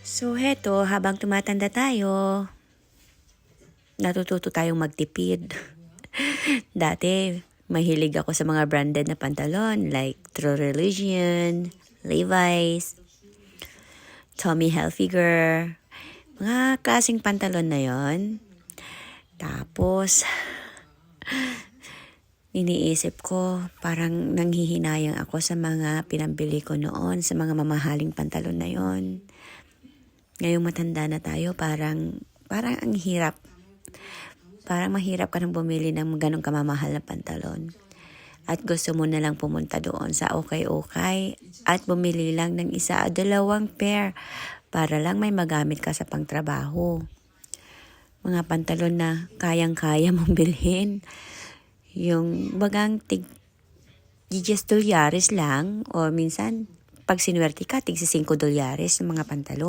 So heto, habang tumatanda tayo, natututo tayong magtipid. Dati, mahilig ako sa mga branded na pantalon like True Religion, Levi's, Tommy Hilfiger, mga klaseng pantalon na yon. Tapos, iniisip ko, parang nanghihinayang ako sa mga pinambili ko noon, sa mga mamahaling pantalon na yon. Ngayong matanda na tayo, parang ang hirap. Parang mahirap ka nang bumili ng ganong kamamahal na pantalon. At gusto mo na lang pumunta doon sa okay-okay at bumili lang ng isa o dalawang pair para lang may magamit ka sa pangtrabaho. Mga pantalon na kayang-kaya mong bilhin. Yung bagang $10 lang o minsan pag sinuwerte ka, $5 ng mga pantalon.